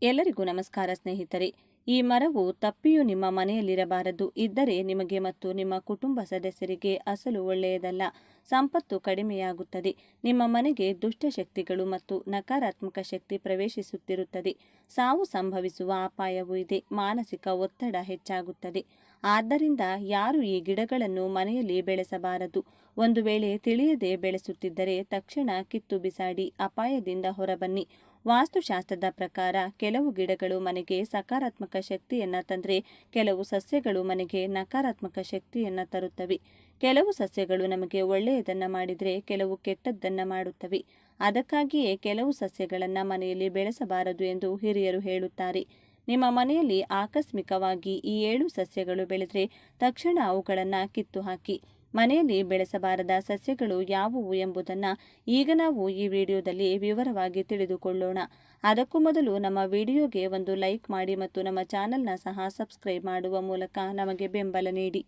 ಎಲ್ಲರಿಗೂ ನಮಸ್ಕಾರ ಸ್ನೇಹಿತರೆ. ಈ ಮರವು ತಪ್ಪಿಯೂ ನಿಮ್ಮ ಮನೆಯಲ್ಲಿರಬಾರದು. ಇದ್ದರೆ ನಿಮಗೆ ಮತ್ತು ನಿಮ್ಮ ಕುಟುಂಬ ಸದಸ್ಯರಿಗೆ ಅಸಲು ಒಳ್ಳೆಯದಲ್ಲ. ಸಂಪತ್ತು ಕಡಿಮೆಯಾಗುತ್ತದೆ. ನಿಮ್ಮ ಮನೆಗೆ ದುಷ್ಟಶಕ್ತಿಗಳು ಮತ್ತು ನಕಾರಾತ್ಮಕ ಶಕ್ತಿ ಪ್ರವೇಶಿಸುತ್ತಿರುತ್ತದೆ. ಸಾವು ಸಂಭವಿಸುವ ಅಪಾಯವೂ ಇದೆ. ಮಾನಸಿಕ ಒತ್ತಡ ಹೆಚ್ಚಾಗುತ್ತದೆ. ಆದ್ದರಿಂದ ಯಾರು ಈ ಗಿಡಗಳನ್ನು ಮನೆಯಲ್ಲಿ ಬೆಳೆಸಬಾರದು. ಒಂದು ವೇಳೆ ತಿಳಿಯದೆ ಬೆಳೆಸುತ್ತಿದ್ದರೆ ತಕ್ಷಣ ಕಿತ್ತು ಬಿಸಾಡಿ ಅಪಾಯದಿಂದ ಹೊರಬನ್ನಿ. ವಾಸ್ತುಶಾಸ್ತ್ರದ ಪ್ರಕಾರ ಕೆಲವು ಗಿಡಗಳು ಮನೆಗೆ ಸಕಾರಾತ್ಮಕ ಶಕ್ತಿಯನ್ನ ತಂದರೆ ಕೆಲವು ಸಸ್ಯಗಳು ಮನೆಗೆ ನಕಾರಾತ್ಮಕ ಶಕ್ತಿಯನ್ನ ತರುತ್ತವೆ. ಕೆಲವು ಸಸ್ಯಗಳು ನಮಗೆ ಒಳ್ಳೆಯದನ್ನ ಮಾಡಿದರೆ ಕೆಲವು ಕೆಟ್ಟದ್ದನ್ನ ಮಾಡುತ್ತವೆ. ಅದಕ್ಕಾಗಿಯೇ ಕೆಲವು ಸಸ್ಯಗಳನ್ನ ಮನೆಯಲ್ಲಿ ಬೆಳೆಸಬಾರದು ಎಂದು ಹಿರಿಯರು ಹೇಳುತ್ತಾರೆ. ನಿಮ್ಮ ಮನೆಯಲ್ಲಿ ಆಕಸ್ಮಿಕವಾಗಿ ಈ 7 ಸಸ್ಯಗಳು ಬೆಳೆದರೆ ತಕ್ಷಣ ಅವುಗಳನ್ನು ಕಿತ್ತು ಹಾಕಿ. ಮನೆಯಲ್ಲಿ ಬೆಳೆಸಬಾರದ ಸಸ್ಯಗಳು ಯಾವುವು ಎಂಬುದನ್ನು ಈಗ ನಾವು ಈ ವಿಡಿಯೋದಲ್ಲಿ ವಿವರವಾಗಿ ತಿಳಿದುಕೊಳ್ಳೋಣ. ಅದಕ್ಕೂ ಮೊದಲು ನಮ್ಮ ವಿಡಿಯೋಗೆ ಒಂದು ಲೈಕ್ ಮಾಡಿ ಮತ್ತು ನಮ್ಮ ಚಾನೆಲ್ನ ಸಹ ಸಬ್ಸ್ಕ್ರೈಬ್ ಮಾಡುವ ಮೂಲಕ ನಮಗೆ ಬೆಂಬಲ ನೀಡಿ.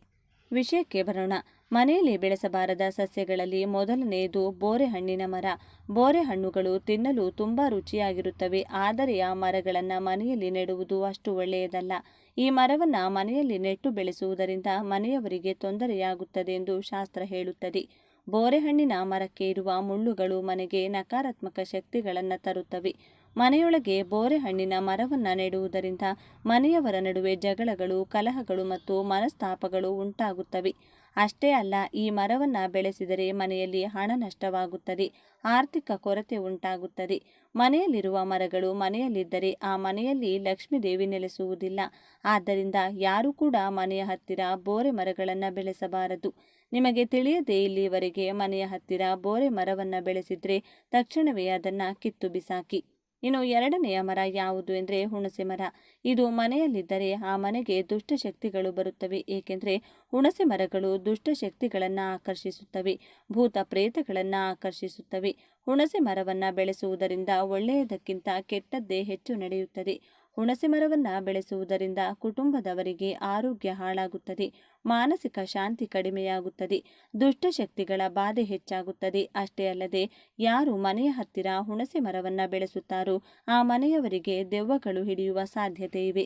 ವಿಷಯಕ್ಕೆ ಬರೋಣ. ಮನೆಯಲ್ಲಿ ಬೆಳೆಸಬಾರದ ಸಸ್ಯಗಳಲ್ಲಿ ಮೊದಲನೆಯದು ಬೋರೆಹಣ್ಣಿನ ಮರ. ಬೋರೆಹಣ್ಣುಗಳು ತಿನ್ನಲು ತುಂಬಾ ರುಚಿಯಾಗಿರುತ್ತವೆ. ಆದರೆ ಆ ಮರಗಳನ್ನು ಮನೆಯಲ್ಲಿ ನೆಡುವುದು ಅಷ್ಟು ಒಳ್ಳೆಯದಲ್ಲ. ಈ ಮರವನ್ನು ಮನೆಯಲ್ಲಿ ನೆಟ್ಟು ಬೆಳೆಸುವುದರಿಂದ ಮನೆಯವರಿಗೆ ತೊಂದರೆಯಾಗುತ್ತದೆ ಎಂದು ಶಾಸ್ತ್ರ ಹೇಳುತ್ತದೆ. ಬೋರೆಹಣ್ಣಿನ ಮರಕ್ಕೆ ಇರುವ ಮುಳ್ಳುಗಳು ಮನೆಗೆ ನಕಾರಾತ್ಮಕ ಶಕ್ತಿಗಳನ್ನು ತರುತ್ತವೆ. ಮನೆಯೊಳಗೆ ಬೋರೆಹಣ್ಣಿನ ಮರವನ್ನು ನೆಡುವುದರಿಂದ ಮನೆಯವರ ನಡುವೆ ಜಗಳಗಳು, ಕಲಹಗಳು ಮತ್ತು ಮನಸ್ತಾಪಗಳು ಉಂಟಾಗುತ್ತವೆ. ಅಷ್ಟೇ ಅಲ್ಲ, ಈ ಮರವನ್ನು ಬೆಳೆಸಿದರೆ ಮನೆಯಲ್ಲಿ ಹಣ ನಷ್ಟವಾಗುತ್ತದೆ, ಆರ್ಥಿಕ ಕೊರತೆ ಉಂಟಾಗುತ್ತದೆ. ಮನೆಯಲ್ಲಿರುವ ಮರಗಳು ಮನೆಯಲ್ಲಿದ್ದರೆ ಆ ಮನೆಯಲ್ಲಿ ಲಕ್ಷ್ಮೀದೇವಿ ನೆಲೆಸುವುದಿಲ್ಲ. ಆದ್ದರಿಂದ ಯಾರೂ ಕೂಡ ಮನೆಯ ಹತ್ತಿರ ಬೋರೆ ಮರಗಳನ್ನು ಬೆಳೆಸಬಾರದು. ನಿಮಗೆ ತಿಳಿಯದೆ ಇಲ್ಲಿಯವರೆಗೆ ಮನೆಯ ಹತ್ತಿರ ಬೋರೆ ಮರವನ್ನು ಬೆಳೆಸಿದ್ರೆ ತಕ್ಷಣವೇ ಅದನ್ನು ಕಿತ್ತು ಬಿಸಾಕಿ. ಇನ್ನು ಎರಡನೆಯ ಮರ ಯಾವುದು ಎಂದರೆ ಹುಣಸೆ ಮರ. ಇದು ಮನೆಯಲ್ಲಿದ್ದರೆ ಆ ಮನೆಗೆ ದುಷ್ಟಶಕ್ತಿಗಳು ಬರುತ್ತವೆ. ಏಕೆಂದರೆ ಹುಣಸೆ ಮರಗಳು ದುಷ್ಟಶಕ್ತಿಗಳನ್ನು ಆಕರ್ಷಿಸುತ್ತವೆ, ಭೂತ ಪ್ರೇತಗಳನ್ನು ಆಕರ್ಷಿಸುತ್ತವೆ. ಹುಣಸೆ ಮರವನ್ನು ಬೆಳೆಸುವುದರಿಂದ ಒಳ್ಳೆಯದಕ್ಕಿಂತ ಕೆಟ್ಟದ್ದೇ ಹೆಚ್ಚು ನಡೆಯುತ್ತದೆ. ಹುಣಸೆ ಮರವನ್ನು ಬೆಳೆಸುವುದರಿಂದ ಕುಟುಂಬದವರಿಗೆ ಆರೋಗ್ಯ ಹಾಳಾಗುತ್ತದೆ, ಮಾನಸಿಕ ಶಾಂತಿ ಕಡಿಮೆಯಾಗುತ್ತದೆ, ದುಷ್ಟಶಕ್ತಿಗಳ ಬಾಧೆ ಹೆಚ್ಚಾಗುತ್ತದೆ. ಅಷ್ಟೇ ಅಲ್ಲದೆ ಯಾರು ಮನೆಯ ಹತ್ತಿರ ಹುಣಸೆ ಮರವನ್ನು ಬೆಳೆಸುತ್ತಾರೋ ಆ ಮನೆಯವರಿಗೆ ದೆವ್ವಗಳು ಹಿಡಿಯುವ ಸಾಧ್ಯತೆ ಇವೆ.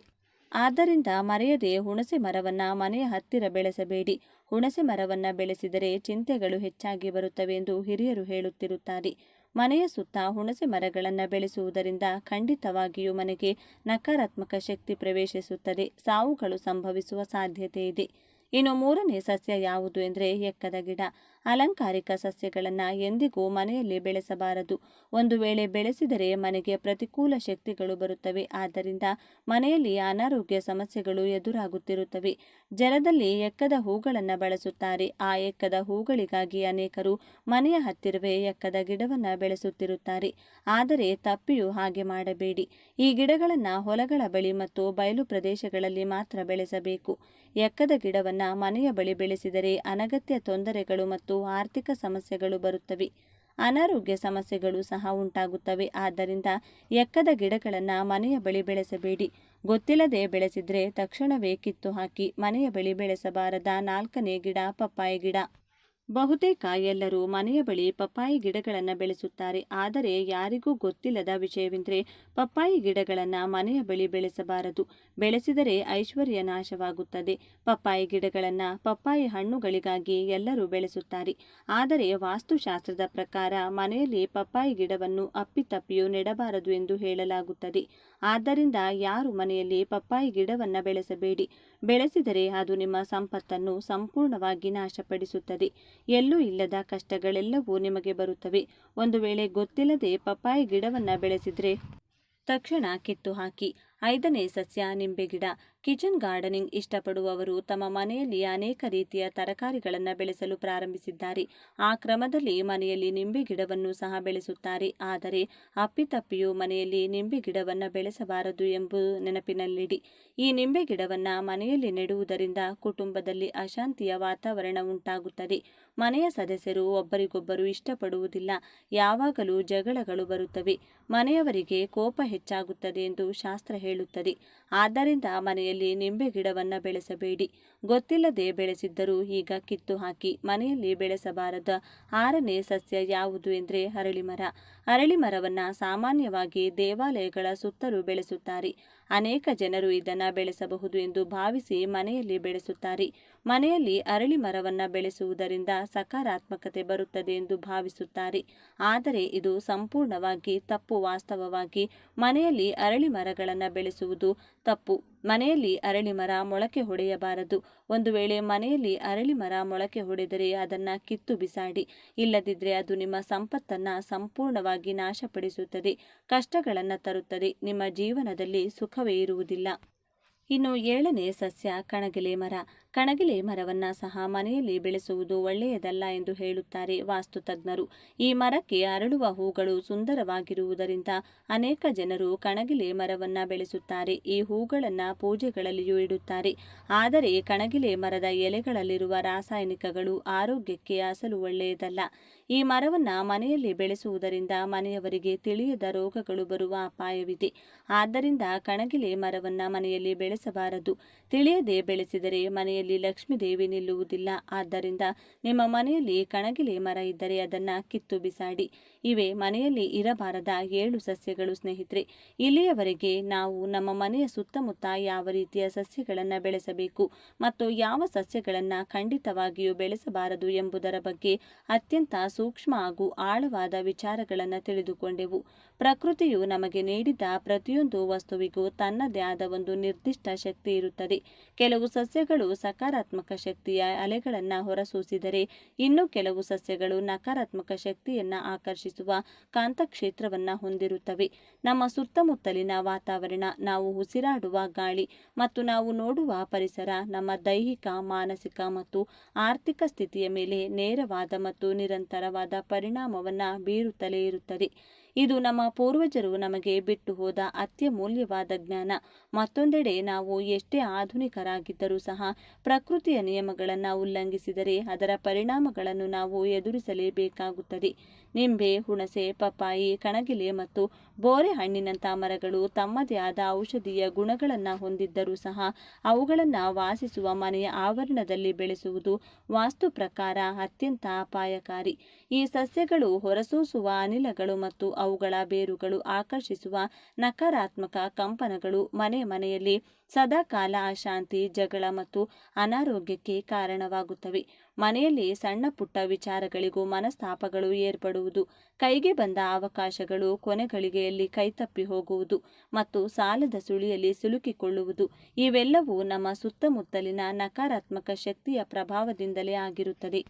ಆದ್ದರಿಂದ ಮರೆಯದೆ ಹುಣಸೆ ಮರವನ್ನು ಮನೆಯ ಹತ್ತಿರ ಬೆಳೆಸಬೇಡಿ. ಹುಣಸೆ ಮರವನ್ನು ಬೆಳೆಸಿದರೆ ಚಿಂತೆಗಳು ಹೆಚ್ಚಾಗಿ ಬರುತ್ತವೆ ಎಂದು ಹಿರಿಯರು ಹೇಳುತ್ತಿರುತ್ತಾರೆ. ಮನೆಯ ಸುತ್ತ ಹುಣಸೆ ಮರಗಳನ್ನು ಬೆಳೆಸುವುದರಿಂದ ಖಂಡಿತವಾಗಿಯೂ ಮನೆಗೆ ನಕಾರಾತ್ಮಕ ಶಕ್ತಿ ಪ್ರವೇಶಿಸುತ್ತದೆ, ಸಾವುಗಳು ಸಂಭವಿಸುವ ಸಾಧ್ಯತೆ ಇದೆ. ಇನ್ನು ಮೂರನೇ ಸಸ್ಯ ಯಾವುದು ಎಂದರೆ ಎಕ್ಕದ ಗಿಡ. ಅಲಂಕಾರಿಕ ಸಸ್ಯಗಳನ್ನು ಎಂದಿಗೂ ಮನೆಯಲ್ಲಿ ಬೆಳೆಸಬಾರದು. ಒಂದು ವೇಳೆ ಬೆಳೆಸಿದರೆ ಮನೆಗೆ ಪ್ರತಿಕೂಲ ಶಕ್ತಿಗಳು ಬರುತ್ತವೆ. ಆದ್ದರಿಂದ ಮನೆಯಲ್ಲಿ ಅನಾರೋಗ್ಯ ಸಮಸ್ಯೆಗಳು ಎದುರಾಗುತ್ತಿರುತ್ತವೆ. ಜಲದಲ್ಲಿ ಎಕ್ಕದ ಹೂಗಳನ್ನು ಬಳಸುತ್ತಾರೆ. ಆ ಎಕ್ಕದ ಹೂಗಳಿಗಾಗಿ ಅನೇಕರು ಮನೆಯ ಹತ್ತಿರವೇ ಎಕ್ಕದ ಗಿಡವನ್ನು ಬೆಳೆಸುತ್ತಿರುತ್ತಾರೆ. ಆದರೆ ತಪ್ಪಿಯೂ ಹಾಗೆ ಮಾಡಬೇಡಿ. ಈ ಗಿಡಗಳನ್ನು ಹೊಲಗಳ ಬಳಿ ಮತ್ತು ಬಯಲು ಪ್ರದೇಶಗಳಲ್ಲಿ ಮಾತ್ರ ಬೆಳೆಸಬೇಕು. ಎಕ್ಕದ ಗಿಡವನ್ನು ಮನೆಯ ಬಳಿ ಬೆಳೆಸಿದರೆ ಅನಗತ್ಯ ತೊಂದರೆಗಳು ಮತ್ತು ಆರ್ಥಿಕ ಸಮಸ್ಯೆಗಳು ಬರುತ್ತವೆ, ಅನಾರೋಗ್ಯ ಸಮಸ್ಯೆಗಳು ಸಹ ಉಂಟಾಗುತ್ತವೆ. ಆದ್ದರಿಂದ ಎಕ್ಕದ ಗಿಡಗಳನ್ನು ಮನೆಯ ಬಳಿ ಬೆಳೆಸಬೇಡಿ. ಗೊತ್ತಿಲ್ಲದೆ ಬೆಳೆಸಿದ್ರೆ ತಕ್ಷಣವೇ ಕಿತ್ತು ಹಾಕಿ. ಮನೆಯ ಬಳಿ ಬೆಳೆಸಬಾರದ 4ನೇ ಗಿಡ ಪಪ್ಪಾಯಿ ಗಿಡ. ಬಹುತೇಕ ಎಲ್ಲರೂ ಮನೆಯ ಬಳಿ ಪಪ್ಪಾಯಿ ಗಿಡಗಳನ್ನು ಬೆಳೆಸುತ್ತಾರೆ. ಆದರೆ ಯಾರಿಗೂ ಗೊತ್ತಿಲ್ಲದ ವಿಷಯವೆಂದರೆ ಪಪ್ಪಾಯಿ ಗಿಡಗಳನ್ನು ಮನೆಯ ಬಳಿ ಬೆಳೆಸಬಾರದು. ಬೆಳೆಸಿದರೆ ಐಶ್ವರ್ಯ ನಾಶವಾಗುತ್ತದೆ. ಪಪ್ಪಾಯಿ ಗಿಡಗಳನ್ನು ಪಪ್ಪಾಯಿ ಹಣ್ಣುಗಳಿಗಾಗಿ ಎಲ್ಲರೂ ಬೆಳೆಸುತ್ತಾರೆ. ಆದರೆ ವಾಸ್ತುಶಾಸ್ತ್ರದ ಪ್ರಕಾರ ಮನೆಯಲ್ಲಿ ಪಪ್ಪಾಯಿ ಗಿಡವನ್ನು ಅಪ್ಪಿತಪ್ಪಿಯೂ ನೆಡಬಾರದು ಎಂದು ಹೇಳಲಾಗುತ್ತದೆ. ಆದ್ದರಿಂದ ಯಾರು ಮನೆಯಲ್ಲಿ ಪಪ್ಪಾಯಿ ಗಿಡವನ್ನು ಬೆಳೆಸಬೇಡಿ. ಬೆಳೆಸಿದರೆ ಅದು ನಿಮ್ಮ ಸಂಪತ್ತನ್ನು ಸಂಪೂರ್ಣವಾಗಿ ನಾಶಪಡಿಸುತ್ತದೆ. ಎಲ್ಲೂ ಇಲ್ಲದ ಕಷ್ಟಗಳೆಲ್ಲವೂ ನಿಮಗೆ ಬರುತ್ತವೆ. ಒಂದು ವೇಳೆ ಗೊತ್ತಿಲ್ಲದೆ ಪಪ್ಪಾಯಿ ಗಿಡವನ್ನು ಬೆಳೆಸಿದ್ರೆ ತಕ್ಷಣ ಕಿತ್ತು ಹಾಕಿ. 5ನೇ ಸಸ್ಯ ನಿಂಬೆ ಗಿಡ. ಕಿಚನ್ ಗಾರ್ಡನಿಂಗ್ ಇಷ್ಟಪಡುವವರು ತಮ್ಮ ಮನೆಯಲ್ಲಿ ಅನೇಕ ರೀತಿಯ ತರಕಾರಿಗಳನ್ನು ಬೆಳೆಸಲು ಪ್ರಾರಂಭಿಸಿದ್ದಾರೆ. ಆ ಕ್ರಮದಲ್ಲಿ ಮನೆಯಲ್ಲಿ ನಿಂಬೆ ಗಿಡವನ್ನು ಸಹ ಬೆಳೆಸುತ್ತಾರೆ. ಆದರೆ ಅಪ್ಪಿತಪ್ಪಿಯೂ ಮನೆಯಲ್ಲಿ ನಿಂಬೆ ಗಿಡವನ್ನು ಬೆಳೆಸಬಾರದು ಎಂಬುದು ನೆನಪಿನಲ್ಲಿಡಿ. ಈ ನಿಂಬೆ ಗಿಡವನ್ನು ಮನೆಯಲ್ಲಿ ನೆಡುವುದರಿಂದ ಕುಟುಂಬದಲ್ಲಿ ಅಶಾಂತಿಯ ವಾತಾವರಣ ಉಂಟಾಗುತ್ತದೆ. ಮನೆಯ ಸದಸ್ಯರು ಒಬ್ಬರಿಗೊಬ್ಬರು ಇಷ್ಟಪಡುವುದಿಲ್ಲ. ಯಾವಾಗಲೂ ಜಗಳಗಳು ಬರುತ್ತವೆ. ಮನೆಯವರಿಗೆ ಕೋಪ ಹೆಚ್ಚಾಗುತ್ತದೆ ಎಂದು ಶಾಸ್ತ್ರ ಹೇಳುತ್ತದೆ. ಆದ್ದರಿಂದ ಮನೆಯಲ್ಲಿ ನಿಂಬೆ ಗಿಡವನ್ನು ಬೆಳೆಸಬೇಡಿ. ಗೊತ್ತಿಲ್ಲದೆ ಬೆಳೆಸಿದ್ದರೂ ಈಗ ಕಿತ್ತು ಹಾಕಿ. ಮನೆಯಲ್ಲಿ ಬೆಳೆಸಬಾರದ 6ನೇ ಸಸ್ಯ ಯಾವುದು ಎಂದರೆ ಅರಳಿಮರ. ಅರಳಿಮರವನ್ನು ಸಾಮಾನ್ಯವಾಗಿ ದೇವಾಲಯಗಳ ಸುತ್ತಲೂ ಬೆಳೆಸುತ್ತಾರೆ. ಅನೇಕ ಜನರು ಇದನ್ನು ಬೆಳೆಸಬಹುದು ಎಂದು ಭಾವಿಸಿ ಮನೆಯಲ್ಲಿ ಬೆಳೆಸುತ್ತಾರೆ. ಮನೆಯಲ್ಲಿ ಅರಳಿ ಮರವನ್ನು ಬೆಳೆಸುವುದರಿಂದ ಸಕಾರಾತ್ಮಕತೆ ಬರುತ್ತದೆ ಎಂದು ಭಾವಿಸುತ್ತಾರೆ. ಆದರೆ ಇದು ಸಂಪೂರ್ಣವಾಗಿ ತಪ್ಪು. ವಾಸ್ತವವಾಗಿ ಮನೆಯಲ್ಲಿ ಅರಳಿ ಮರಗಳನ್ನು ಬೆಳೆಸುವುದು ತಪ್ಪು. ಮನೆಯಲ್ಲಿ ಅರಳಿ ಮರ ಮೊಳಕೆ ಹೊಡೆಯಬಾರದು. ಒಂದು ವೇಳೆ ಮನೆಯಲ್ಲಿ ಅರಳಿ ಮರ ಮೊಳಕೆ ಹೊಡೆದರೆ ಅದನ್ನು ಕಿತ್ತು ಬಿಸಾಡಿ. ಇಲ್ಲದಿದ್ದರೆ ಅದು ನಿಮ್ಮ ಸಂಪತ್ತನ್ನು ಸಂಪೂರ್ಣವಾಗಿ ನಾಶಪಡಿಸುತ್ತದೆ, ಕಷ್ಟಗಳನ್ನು ತರುತ್ತದೆ. ನಿಮ್ಮ ಜೀವನದಲ್ಲಿ ಸುಖವೇ ಇರುವುದಿಲ್ಲ. ಇನ್ನು 7ನೇ ಸಸ್ಯ ಕಣಗಿಲೆ ಮರ. ಕಣಗಿಲೆ ಮರವನ್ನು ಸಹ ಮನೆಯಲ್ಲಿ ಬೆಳೆಸುವುದು ಒಳ್ಳೆಯದಲ್ಲ ಎಂದು ಹೇಳುತ್ತಾರೆ ವಾಸ್ತುತಜ್ಞರು. ಈ ಮರಕ್ಕೆ ಅರಳುವ ಹೂಗಳು ಸುಂದರವಾಗಿರುವುದರಿಂದ ಅನೇಕ ಜನರು ಕಣಗಿಲೆ ಮರವನ್ನು ಬೆಳೆಸುತ್ತಾರೆ. ಈ ಹೂಗಳನ್ನು ಪೂಜೆಗಳಲ್ಲಿಯೂ ಇಡುತ್ತಾರೆ. ಆದರೆ ಕಣಗಿಲೆ ಮರದ ಎಲೆಗಳಲ್ಲಿರುವ ರಾಸಾಯನಿಕಗಳು ಆರೋಗ್ಯಕ್ಕೆ ಅಸಲು ಒಳ್ಳೆಯದಲ್ಲ. ಈ ಮರವನ್ನು ಮನೆಯಲ್ಲಿ ಬೆಳೆಸುವುದರಿಂದ ಮನೆಯವರಿಗೆ ತಿಳಿಯದ ರೋಗಗಳು ಬರುವ ಅಪಾಯವಿದೆ. ಆದ್ದರಿಂದ ಕಣಗಿಲೆ ಮರವನ್ನು ಮನೆಯಲ್ಲಿ ಬೆಳೆಸಬಾರದು. ತಿಳಿಯದೆ ಬೆಳೆಸಿದರೆ ಮನೆಯಲ್ಲಿ ಲಕ್ಷ್ಮೀದೇವಿ ನಿಲ್ಲುವುದಿಲ್ಲ. ಆದ್ದರಿಂದ ನಿಮ್ಮ ಮನೆಯಲ್ಲಿ ಕಣಗಿಲೆ ಮರ ಇದ್ದರೆ ಅದನ್ನು ಕಿತ್ತು ಬಿಸಾಡಿ. ಇವೆ ಮನೆಯಲ್ಲಿ ಇರಬಾರದ 7 ಸಸ್ಯಗಳು ಸ್ನೇಹಿತರೆ. ಇಲ್ಲಿಯವರೆಗೆ ನಾವು ನಮ್ಮ ಮನೆಯ ಸುತ್ತಮುತ್ತ ಯಾವ ರೀತಿಯ ಸಸ್ಯಗಳನ್ನು ಬೆಳೆಸಬೇಕು ಮತ್ತು ಯಾವ ಸಸ್ಯಗಳನ್ನು ಖಂಡಿತವಾಗಿಯೂ ಬೆಳೆಸಬಾರದು ಎಂಬುದರ ಬಗ್ಗೆ ಅತ್ಯಂತ ಸೂಕ್ಷ್ಮ ಹಾಗೂ ಆಳವಾದ ವಿಚಾರಗಳನ್ನು ತಿಳಿದುಕೊಂಡೆವು. ಪ್ರಕೃತಿಯು ನಮಗೆ ನೀಡಿದ ಪ್ರತಿಯೊಂದು ವಸ್ತುವಿಗೂ ತನ್ನದೇ ಆದ ಒಂದು ನಿರ್ದಿಷ್ಟ ಶಕ್ತಿ ಇರುತ್ತದೆ. ಕೆಲವು ಸಸ್ಯಗಳು ಸಕಾರಾತ್ಮಕ ಶಕ್ತಿಯ ಅಲೆಗಳನ್ನು ಹೊರಸೂಸಿದರೆ ಇನ್ನು ಕೆಲವು ಸಸ್ಯಗಳು ನಕಾರಾತ್ಮಕ ಶಕ್ತಿಯನ್ನು ಆಕರ್ಷಿಸುವ ಕಾಂತಕ್ಷೇತ್ರವನ್ನು ಹೊಂದಿರುತ್ತವೆ. ನಮ್ಮ ಸುತ್ತಮುತ್ತಲಿನ ವಾತಾವರಣ, ನಾವು ಉಸಿರಾಡುವ ಗಾಳಿ ಮತ್ತು ನಾವು ನೋಡುವ ಪರಿಸರ ನಮ್ಮ ದೈಹಿಕ, ಮಾನಸಿಕ ಮತ್ತು ಆರ್ಥಿಕ ಸ್ಥಿತಿಯ ಮೇಲೆ ನೇರವಾದ ಮತ್ತು ನಿರಂತರವಾದ ಪರಿಣಾಮವನ್ನು ಬೀರುತ್ತಲೇ ಇರುತ್ತದೆ. ಇದು ನಮ್ಮ ಪೂರ್ವಜರು ನಮಗೆ ಬಿಟ್ಟು ಹೋದ ಅತ್ಯಮೂಲ್ಯವಾದ ಜ್ಞಾನ. ಮತ್ತೊಂದೆಡೆ ನಾವು ಎಷ್ಟೇ ಆಧುನಿಕರಾಗಿದ್ದರೂ ಸಹ ಪ್ರಕೃತಿಯ ನಿಯಮಗಳನ್ನು ಉಲ್ಲಂಘಿಸಿದರೆ ಅದರ ಪರಿಣಾಮಗಳನ್ನು ನಾವು ಎದುರಿಸಲೇಬೇಕಾಗುತ್ತದೆ. ನಿಂಬೆ, ಹುಣಸೆ, ಪಪ್ಪಾಯಿ, ಕಣಗಿಲೆ ಮತ್ತು ಬೋರೆ ಹಣ್ಣಿನಂಥ ಮರಗಳು ತಮ್ಮದೇ ಆದ ಔಷಧೀಯ ಗುಣಗಳನ್ನು ಹೊಂದಿದ್ದರೂ ಸಹ ಅವುಗಳನ್ನು ವಾಸಿಸುವ ಮನೆಯ ಆವರಣದಲ್ಲಿ ಬೆಳೆಸುವುದು ವಾಸ್ತು ಪ್ರಕಾರ ಅತ್ಯಂತ ಅಪಾಯಕಾರಿ. ಈ ಸಸ್ಯಗಳು ಹೊರಸೂಸುವ ಅನಿಲಗಳು ಮತ್ತು ಅವುಗಳ ಬೇರುಗಳು ಆಕರ್ಷಿಸುವ ನಕಾರಾತ್ಮಕ ಕಂಪನಗಳು ಮನೆಯಲ್ಲಿ ಸದಾಕಾಲ ಅಶಾಂತಿ, ಜಗಳ ಮತ್ತು ಅನಾರೋಗ್ಯಕ್ಕೆ ಕಾರಣವಾಗುತ್ತವೆ. ಮನೆಯಲ್ಲಿ ಸಣ್ಣ ಪುಟ್ಟ ವಿಚಾರಗಳಿಗೂ ಮನಸ್ತಾಪಗಳು ಏರ್ಪಡುವುದು, ಕೈಗೆ ಬಂದ ಅವಕಾಶಗಳು ಕೊನೆಗಳಿಗೆಯಲ್ಲಿ ಕೈತಪ್ಪಿ ಹೋಗುವುದು ಮತ್ತು ಸಾಲದ ಸುಳಿಯಲ್ಲಿ ಸಿಲುಕಿಕೊಳ್ಳುವುದು ಇವೆಲ್ಲವೂ ನಮ್ಮ ಸುತ್ತಮುತ್ತಲಿನ ನಕಾರಾತ್ಮಕ ಶಕ್ತಿಯ ಪ್ರಭಾವದಿಂದಲೇ ಆಗಿರುತ್ತದೆ.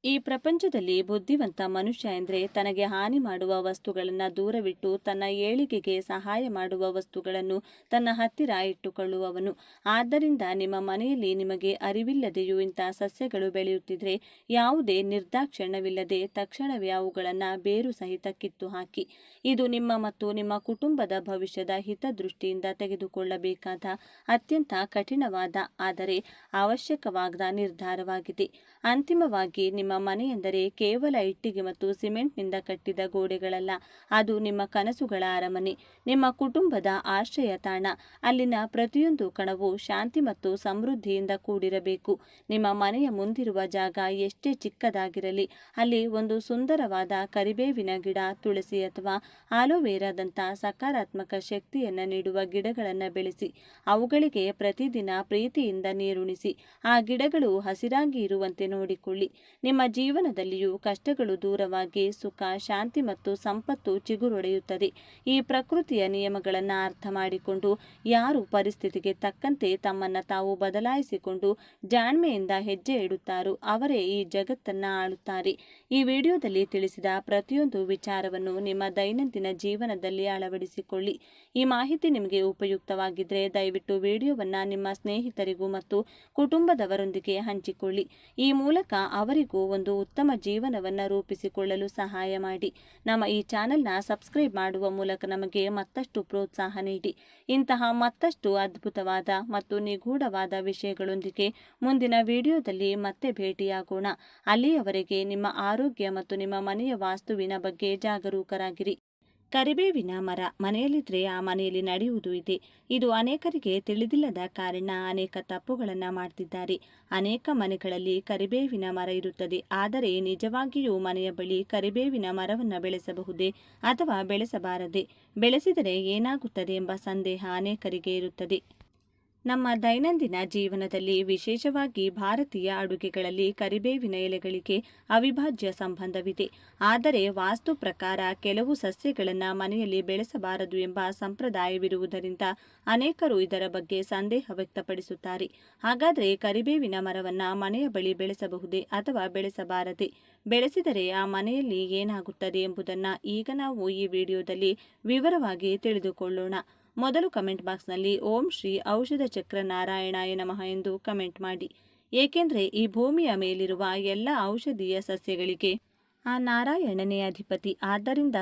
ಈ ಪ್ರಪಂಚದಲ್ಲಿ ಬುದ್ಧಿವಂತ ಮನುಷ್ಯ ಎಂದರೆ ತನಗೆ ಹಾನಿ ಮಾಡುವ ವಸ್ತುಗಳನ್ನು ದೂರವಿಟ್ಟು ತನ್ನ ಏಳಿಗೆಗೆ ಸಹಾಯ ಮಾಡುವ ವಸ್ತುಗಳನ್ನು ತನ್ನ ಹತ್ತಿರ ಇಟ್ಟುಕೊಳ್ಳುವವನು. ಆದ್ದರಿಂದ ನಿಮ್ಮ ಮನೆಯಲ್ಲಿ ನಿಮಗೆ ಅರಿವಿಲ್ಲದೆಯೂ ಇಂಥ ಸಸ್ಯಗಳು ಬೆಳೆಯುತ್ತಿದ್ದರೆ ಯಾವುದೇ ನಿರ್ದಾಕ್ಷಿಣ್ಯವಿಲ್ಲದೆ ತಕ್ಷಣವೇ ಅವುಗಳನ್ನು ಬೇರು ಸಹಿತ ಕಿತ್ತು ಹಾಕಿ. ಇದು ನಿಮ್ಮ ಮತ್ತು ನಿಮ್ಮ ಕುಟುಂಬದ ಭವಿಷ್ಯದ ಹಿತದೃಷ್ಟಿಯಿಂದ ತೆಗೆದುಕೊಳ್ಳಬೇಕಾದ ಅತ್ಯಂತ ಕಠಿಣವಾದ ಆದರೆ ಅವಶ್ಯಕವಾದ ನಿರ್ಧಾರವಾಗಿದೆ. ಅಂತಿಮವಾಗಿ ನಿಮ್ಮ ಮನೆಯೆಂದರೆ ಕೇವಲ ಇಟ್ಟಿಗೆ ಮತ್ತು ಸಿಮೆಂಟ್ನಿಂದ ಕಟ್ಟಿದ ಗೋಡೆಗಳಲ್ಲ, ಅದು ನಿಮ್ಮ ಕನಸುಗಳ ಅರಮನೆ, ನಿಮ್ಮ ಕುಟುಂಬದ ಆಶ್ರಯ ತಾಣ. ಅಲ್ಲಿನ ಪ್ರತಿಯೊಂದು ಕಣವು ಶಾಂತಿ ಮತ್ತು ಸಮೃದ್ಧಿಯಿಂದ ಕೂಡಿರಬೇಕು. ನಿಮ್ಮ ಮನೆಯ ಮುಂದಿರುವ ಜಾಗ ಎಷ್ಟೇ ಚಿಕ್ಕದಾಗಿರಲಿ, ಅಲ್ಲಿ ಒಂದು ಸುಂದರವಾದ ಕರಿಬೇವಿನ ಗಿಡ, ತುಳಸಿ ಅಥವಾ ಆಲೋವೆರಾದಂಥ ಸಕಾರಾತ್ಮಕ ಶಕ್ತಿಯನ್ನು ನೀಡುವ ಗಿಡಗಳನ್ನು ಬೆಳೆಸಿ. ಅವುಗಳಿಗೆ ಪ್ರತಿದಿನ ಪ್ರೀತಿಯಿಂದ ನೀರುಣಿಸಿ. ಆ ಗಿಡಗಳು ಹಸಿರಾಗಿ ಇರುವಂತೆ ನೋಡಿಕೊಳ್ಳಿ. ನಿಮ್ಮ ಜೀವನದಲ್ಲಿಯೂ ಕಷ್ಟಗಳು ದೂರವಾಗಿ ಸುಖ, ಶಾಂತಿ ಮತ್ತು ಸಂಪತ್ತು ಚಿಗುರೊಡೆಯುತ್ತದೆ. ಈ ಪ್ರಕೃತಿಯ ನಿಯಮಗಳನ್ನು ಅರ್ಥ ಮಾಡಿಕೊಂಡು ಯಾರು ಪರಿಸ್ಥಿತಿಗೆ ತಕ್ಕಂತೆ ತಮ್ಮನ್ನು ತಾವು ಬದಲಾಯಿಸಿಕೊಂಡು ಜಾಣ್ಮೆಯಿಂದ ಹೆಜ್ಜೆ ಇಡುತ್ತಾರೋ ಅವರೇ ಈ ಜಗತ್ತನ್ನು ಆಳುತ್ತಾರೆ. ಈ ವಿಡಿಯೋದಲ್ಲಿ ತಿಳಿಸಿದ ಪ್ರತಿಯೊಂದು ವಿಚಾರವನ್ನು ನಿಮ್ಮ ದೈನಂದಿನ ಜೀವನದಲ್ಲಿ ಅಳವಡಿಸಿಕೊಳ್ಳಿ. ಈ ಮಾಹಿತಿ ನಿಮಗೆ ಉಪಯುಕ್ತವಾಗಿದ್ದರೆ ದಯವಿಟ್ಟು ವಿಡಿಯೋವನ್ನು ನಿಮ್ಮ ಸ್ನೇಹಿತರಿಗೂ ಮತ್ತು ಕುಟುಂಬದವರೊಂದಿಗೆ ಹಂಚಿಕೊಳ್ಳಿ. ಈ ಮೂಲಕ ಅವರಿಗೂ ಒಂದು ಉತ್ತಮ ಜೀವನವನ್ನು ರೂಪಿಸಿಕೊಳ್ಳಲು ಸಹಾಯ ಮಾಡಿ. ನಮ್ಮ ಈ ಚಾನೆಲ್ನ ಸಬ್ಸ್ಕ್ರೈಬ್ ಮಾಡುವ ಮೂಲಕ ನಮಗೆ ಮತ್ತಷ್ಟು ಪ್ರೋತ್ಸಾಹ ನೀಡಿ. ಇಂತಹ ಮತ್ತಷ್ಟು ಅದ್ಭುತವಾದ ಮತ್ತು ನಿಗೂಢವಾದ ವಿಷಯಗಳೊಂದಿಗೆ ಮುಂದಿನ ವಿಡಿಯೋದಲ್ಲಿ ಮತ್ತೆ ಭೇಟಿಯಾಗೋಣ. ಅಲ್ಲಿಯವರೆಗೆ ನಿಮ್ಮ ಆರೋಗ್ಯ ಮತ್ತು ನಿಮ್ಮ ಮನೆಯ ವಾಸ್ತುವಿನ ಬಗ್ಗೆ ಜಾಗರೂಕರಾಗಿರಿ. ಕರಿಬೇವಿನ ಮರ ಮನೆಯಲ್ಲಿದ್ದರೆ ಆ ಮನೆಯಲ್ಲಿ ನಡೆಯುವುದು ಇದೆ. ಇದು ಅನೇಕರಿಗೆ ತಿಳಿದಿಲ್ಲದ ಕಾರಣ ಅನೇಕ ತಪ್ಪುಗಳನ್ನು ಮಾಡ್ತಿದ್ದಾರೆ. ಅನೇಕ ಮನೆಗಳಲ್ಲಿ ಕರಿಬೇವಿನ ಮರ ಇರುತ್ತದೆ, ಆದರೆ ನಿಜವಾಗಿಯೂ ಮನೆಯ ಬಳಿ ಕರಿಬೇವಿನ ಮರವನ್ನು ಬೆಳೆಸಬಹುದೇ ಅಥವಾ ಬೆಳೆಸಬಾರದೆ? ಬೆಳೆಸಿದರೆ ಏನಾಗುತ್ತದೆ ಎಂಬ ಸಂದೇಹ ಅನೇಕರಿಗೆ ಇರುತ್ತದೆ. ನಮ್ಮ ದೈನಂದಿನ ಜೀವನದಲ್ಲಿ, ವಿಶೇಷವಾಗಿ ಭಾರತೀಯ ಅಡುಗೆಗಳಲ್ಲಿ ಕರಿಬೇವಿನ ಎಲೆಗಳಿಗೆ ಅವಿಭಾಜ್ಯ ಸಂಬಂಧವಿದೆ. ಆದರೆ ವಾಸ್ತು ಪ್ರಕಾರ ಕೆಲವು ಸಸ್ಯಗಳನ್ನು ಮನೆಯಲ್ಲಿ ಬೆಳೆಸಬಾರದು ಎಂಬ ಸಂಪ್ರದಾಯವಿರುವುದರಿಂದ ಅನೇಕರು ಇದರ ಬಗ್ಗೆ ಸಂದೇಹ ವ್ಯಕ್ತಪಡಿಸುತ್ತಾರೆ. ಹಾಗಾದರೆ ಕರಿಬೇವಿನ ಮರವನ್ನು ಮನೆಯ ಬಳಿ ಬೆಳೆಸಬಹುದೇ ಅಥವಾ ಬೆಳೆಸಬಾರದೆ? ಬೆಳೆಸಿದರೆ ಆ ಮನೆಯಲ್ಲಿ ಏನಾಗುತ್ತದೆ ಎಂಬುದನ್ನು ಈಗ ನಾವು ಈ ವಿಡಿಯೋದಲ್ಲಿ ವಿವರವಾಗಿ ತಿಳಿದುಕೊಳ್ಳೋಣ. ಮೊದಲು ಕಮೆಂಟ್ ಬಾಕ್ಸ್ನಲ್ಲಿ ಓಂ ಶ್ರೀ ಔಷಧ ಚಕ್ರ ನಾರಾಯಣಾಯ ನಮಃ ಎಂದು ಕಮೆಂಟ್ ಮಾಡಿ. ಏಕೆಂದರೆ ಈ ಭೂಮಿಯ ಮೇಲಿರುವ ಎಲ್ಲ ಔಷಧೀಯ ಸಸ್ಯಗಳಿಗೆ ಆ ನಾರಾಯಣನೇ ಅಧಿಪತಿ. ಆದ್ದರಿಂದ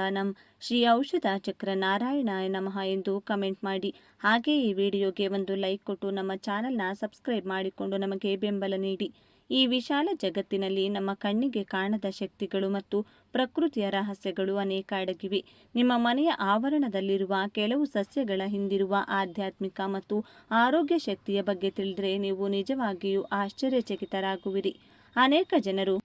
ಶ್ರೀ ಔಷಧ ಚಕ್ರ ನಾರಾಯಣಾಯ ನಮಃ ಎಂದು ಕಮೆಂಟ್ ಮಾಡಿ. ಹಾಗೆ ಈ ವಿಡಿಯೋಗೆ ಒಂದು ಲೈಕ್ ಕೊಟ್ಟು ನಮ್ಮ ಚಾನೆಲ್ನ ಸಬ್ಸ್ಕ್ರೈಬ್ ಮಾಡಿಕೊಂಡು ನಮಗೆ ಬೆಂಬಲ ನೀಡಿ. ಈ ವಿಶಾಲ ಜಗತ್ತಿನಲ್ಲಿ ನಮ್ಮ ಕಣ್ಣಿಗೆ ಕಾಣದ ಶಕ್ತಿಗಳು ಮತ್ತು ಪ್ರಕೃತಿಯ ರಹಸ್ಯಗಳು ಅನೇಕ ಅಡಗಿವೆ. ನಿಮ್ಮ ಮನೆಯ ಆವರಣದಲ್ಲಿರುವ ಕೆಲವು ಸಸ್ಯಗಳ ಹಿಂದಿರುವ ಆಧ್ಯಾತ್ಮಿಕ ಮತ್ತು ಆರೋಗ್ಯ ಶಕ್ತಿಯ ಬಗ್ಗೆ ತಿಳಿದರೆ ನೀವು ನಿಜವಾಗಿಯೂ ಆಶ್ಚರ್ಯಚಕಿತರಾಗುವಿರಿ. ಅನೇಕ ಜನರು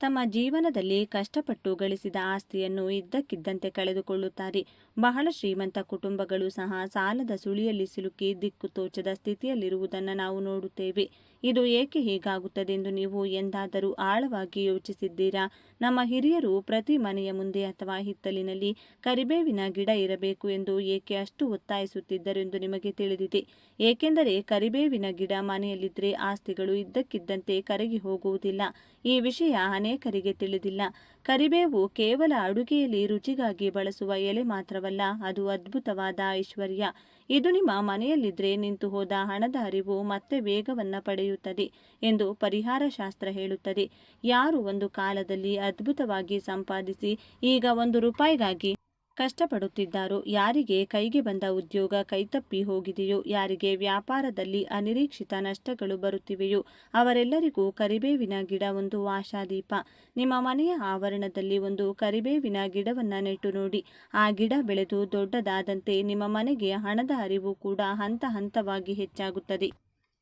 ತಮ್ಮ ಜೀವನದಲ್ಲಿ ಕಷ್ಟಪಟ್ಟು ಗಳಿಸಿದ ಆಸ್ತಿಯನ್ನು ಇದ್ದಕ್ಕಿದ್ದಂತೆ ಕಳೆದುಕೊಳ್ಳುತ್ತಾರೆ. ಬಹಳ ಶ್ರೀಮಂತ ಕುಟುಂಬಗಳು ಸಹ ಸಾಲದ ಸುಳಿಯಲ್ಲಿ ಸಿಲುಕಿ ದಿಕ್ಕು ತೋಚದ ಸ್ಥಿತಿಯಲ್ಲಿರುವುದನ್ನು ನಾವು ನೋಡುತ್ತೇವೆ. ಇದು ಏಕೆ ಹೀಗಾಗುತ್ತದೆ ಎಂದು ನೀವು ಎಂದಾದರೂ ಆಳವಾಗಿ ಯೋಚಿಸಿದ್ದೀರಾ? ನಮ್ಮ ಹಿರಿಯರು ಪ್ರತಿ ಮನೆಯ ಮುಂದೆ ಅಥವಾ ಹಿತ್ತಲಿನಲ್ಲಿ ಕರಿಬೇವಿನ ಗಿಡ ಇರಬೇಕು ಎಂದು ಏಕೆ ಅಷ್ಟು ಒತ್ತಾಯಿಸುತ್ತಿದ್ದರು ಎಂದು ನಿಮಗೆ ತಿಳಿದಿದೆ. ಏಕೆಂದರೆ ಕರಿಬೇವಿನ ಗಿಡ ಮನೆಯಲ್ಲಿದ್ದರೆ ಆಸ್ತಿಗಳು ಇದ್ದಕ್ಕಿದ್ದಂತೆ ಕರಗಿ ಹೋಗುವುದಿಲ್ಲ. ಈ ವಿಷಯ ಅನೇಕರಿಗೆ ತಿಳಿದಿಲ್ಲ. ಕರಿಬೇವು ಕೇವಲ ಅಡುಗೆಯಲ್ಲಿ ರುಚಿಗಾಗಿ ಬಳಸುವ ಎಲೆ ಮಾತ್ರವಲ್ಲ, ಅದು ಅದ್ಭುತವಾದ ಐಶ್ವರ್ಯ. ಇದು ನಿಮ್ಮ ಮನೆಯಲ್ಲಿದ್ದರೆ ನಿಂತು ಹೋದ ಹಣದ ಹರಿವು ಮತ್ತೆ ವೇಗವನ್ನು ಪಡೆಯುತ್ತದೆ ಎಂದು ಪರಿಹಾರ ಶಾಸ್ತ್ರ ಹೇಳುತ್ತದೆ. ಯಾರು ಒಂದು ಕಾಲದಲ್ಲಿ ಅದ್ಭುತವಾಗಿ ಸಂಪಾದಿಸಿ ಈಗ ₹1ಗಾಗಿ ಕಷ್ಟಪಡುತ್ತಿದ್ದಾರೋ, ಯಾರಿಗೆ ಕೈಗೆ ಬಂದ ಉದ್ಯೋಗ ಕೈತಪ್ಪಿ ಹೋಗಿದೆಯೋ, ಯಾರಿಗೆ ವ್ಯಾಪಾರದಲ್ಲಿ ಅನಿರೀಕ್ಷಿತ ನಷ್ಟಗಳು ಬರುತ್ತಿವೆಯೋ, ಅವರೆಲ್ಲರಿಗೂ ಕರಿಬೇವಿನ ಗಿಡ ಒಂದು ಆಶಾದೀಪ. ನಿಮ್ಮ ಮನೆಯ ಆವರಣದಲ್ಲಿ ಒಂದು ಕರಿಬೇವಿನ ಗಿಡವನ್ನು ನೆಟ್ಟು ನೋಡಿ. ಆ ಗಿಡ ಬೆಳೆದು ದೊಡ್ಡದಾದಂತೆ ನಿಮ್ಮ ಮನೆಗೆ ಹಣದ ಹರಿವು ಕೂಡ ಹಂತ ಹಂತವಾಗಿ ಹೆಚ್ಚಾಗುತ್ತದೆ.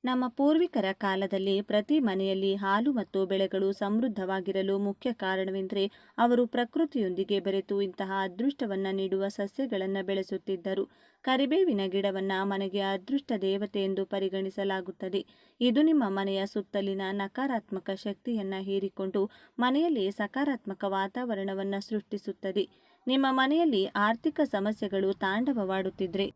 ನಮ್ಮ ಪೂರ್ವಿಕರ ಕಾಲದಲ್ಲಿ ಪ್ರತಿ ಮನೆಯಲ್ಲಿ ಹಾಲು ಮತ್ತು ಬೆಳೆಗಳು ಸಮೃದ್ಧವಾಗಿರಲು ಮುಖ್ಯ ಕಾರಣವೆಂದರೆ ಅವರು ಪ್ರಕೃತಿಯೊಂದಿಗೆ ಬೆರೆತು ಇಂತಹ ಅದೃಷ್ಟವನ್ನು ನೀಡುವ ಸಸ್ಯಗಳನ್ನು ಬೆಳೆಸುತ್ತಿದ್ದರು. ಕರಿಬೇವಿನ ಗಿಡವನ್ನು ಮನೆಗೆ ಅದೃಷ್ಟ ದೇವತೆ ಎಂದು ಪರಿಗಣಿಸಲಾಗುತ್ತದೆ. ಇದು ನಿಮ್ಮ ಮನೆಯ ಸುತ್ತಲಿನ ನಕಾರಾತ್ಮಕ ಶಕ್ತಿಯನ್ನು ಹೀರಿಕೊಂಡು ಮನೆಯಲ್ಲಿ ಸಕಾರಾತ್ಮಕ ವಾತಾವರಣವನ್ನು ಸೃಷ್ಟಿಸುತ್ತದೆ. ನಿಮ್ಮ ಮನೆಯಲ್ಲಿ ಆರ್ಥಿಕ ಸಮಸ್ಯೆಗಳು ತಾಂಡವವಾಡುತ್ತಿದ್ರೆ,